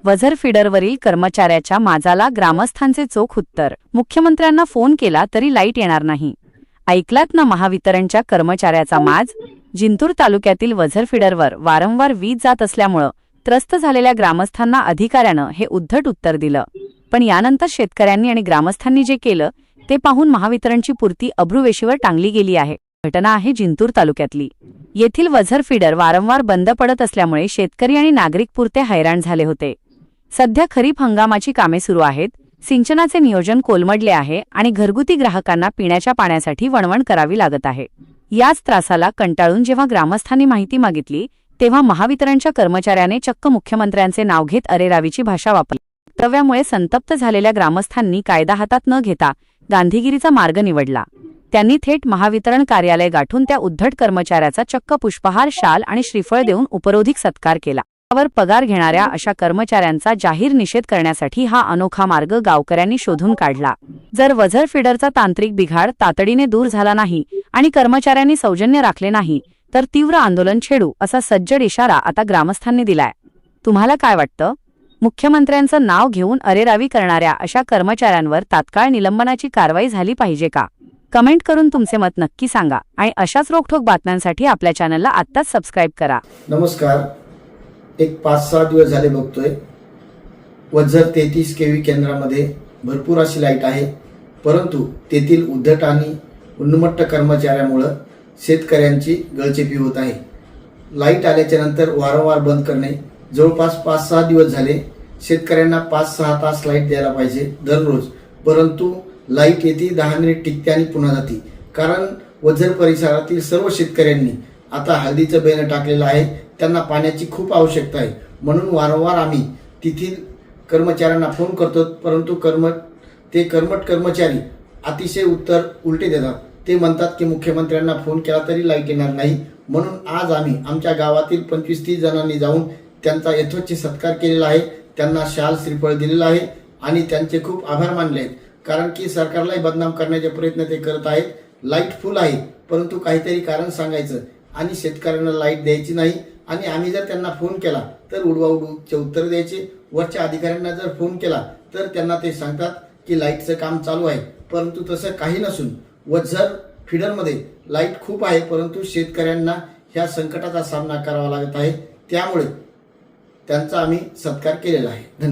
वझर फिडरवरील कर्मचाऱ्याच्या माजाला ग्रामस्थांचे चोख उत्तर। मुख्यमंत्र्यांना फोन केला तरी लाईट येणार नाही। ऐकलात ना महावितरणच्या कर्मचाऱ्याचा माज। जिंतूर तालुक्यातील वझर फिडरवर वारंवार वीज जात असल्यामुळे त्रस्त झालेल्या ग्रामस्थांना अधिकाऱ्यानं हे उद्धट उत्तर दिलं। पण यानंतर शेतकऱ्यांनी आणि ग्रामस्थांनी जे केलं ते पाहून महावितरणची पूर्ती अब्रुवेशीवर टांगली गेली आहे। घटना आहे जिंतूर तालुक्यातली। येथील वझर फिडर वारंवार बंद पडत असल्यामुळे शेतकरी आणि नागरिक पुरते हैराण झाले होते। सध्या खरीप हंगामाची कामे सुरू आहेत, सिंचनाचे नियोजन कोलमडले आहे आणि घरगुती ग्राहकांना पिण्याच्या पाण्यासाठी वणवण करावी लागत आहे। याच त्रासाला कंटाळून जेव्हा ग्रामस्थांनी माहिती मागितली तेव्हा महावितरणच्या कर्मचाऱ्याने चक्क मुख्यमंत्र्यांचे नाव घेत अरेरावीची भाषा वापरली। वक्तव्यामुळे संतप्त झालेल्या ग्रामस्थांनी कायदा हातात न घेता गांधीगिरीचा मार्ग निवडला। त्यांनी थेट महावितरण कार्यालय गाठून त्या उद्धट कर्मचाऱ्याचा चक्क पुष्पहार, शाल आणि श्रीफळ देऊन उपरोधिक सत्कार केला। त्यावर पगार घेणाऱ्या अशा कर्मचाऱ्यांचा जाहीर निषेध करण्यासाठी हा अनोखा मार्ग गावकऱ्यांनी शोधून काढला। जर वझर फिडरचा तांत्रिक बिघाड तातडीने दूर झाला नाही आणि कर्मचाऱ्यांनी सौजन्य राखले नाही तर तीव्र आंदोलन छेडू असा सज्जड इशारा आता ग्रामस्थांनी दिलाय। तुम्हाला काय वाटतं? मुख्यमंत्र्यांचं नाव घेऊन अरेरावी करणाऱ्या अशा कर्मचाऱ्यांवर तात्काळ निलंबनाची कारवाई झाली पाहिजे का? कमेंट करून तुमचे मत नक्की सांगा आणि अशाच रोखठोक बातम्यांसाठी आपल्या चॅनलला आत्ताच सबस्क्राइब करा। नमस्कार। एक 5-6 दिवस झाले बघतोय वझर 33 केव्ही केंद्रामध्ये भरपूर अशी लाईट आहे, परंतु तेथील उद्धट आणि उन्मत्त कर्मचाऱ्यामुळे शेतकऱ्यांची गळचेपी होत आहे। लाईट आल्याच्या नंतर वारंवार बंद करणे, जवळपास 5-6 दिवस झाले। शेतकऱ्यांना 5-6 तास लाईट द्यायला पाहिजे दररोज, परंतु लाईट येते, 10 मिनिट टिकते आणि पुन्हा जाते। कारण वझर परिसरातील सर्व शेतकऱ्यांनी आता हळदीचं बेणं टाकलेलं आहे, त्यांना पाण्याची खूप आवश्यकता आहे। म्हणून वारंवार आम्ही तेथील कर्मचाऱ्यांना फोन करतो, परंतु कर्मठ कर्मचारी अतिशय उत्तर उलटे देतात। ते म्हणतात की मुख्यमंत्र्यांना फोन केला तरी लाईट येणार नाही। म्हणून आज आम्ही आमच्या गावातील 25-30 जणांनी जाऊन त्यांचा यथोचित सत्कार केलेला आहे, त्यांना शाल श्रीफळ दिलेला आहे आणि त्यांचे खूप आभार मानले आहेत। कारण की सरकारलाही बदनाम करण्याचे प्रयत्न ते करत आहेत। लाईट फुल आहे, परंतु काहीतरी कारण सांगायचं आणि शेतकऱ्यांना लाईट द्यायची नाही। आणि आम्ही जर त्यांना फोन केला तर उडवाउडूचे उत्तर द्यायचे। वरच्या अधिकाऱ्यांना जर फोन केला तर त्यांना ते सांगतात की लाईटचं काम चालू आहे, परंतु तसं काही नसून वझर फिडरमध्ये लाईट खूप आहे, परंतु शेतकऱ्यांना ह्या संकटाचा सामना करावा लागत आहे। त्यामुळे त्यांचा आम्ही सत्कार केलेला आहे। धन्यवाद।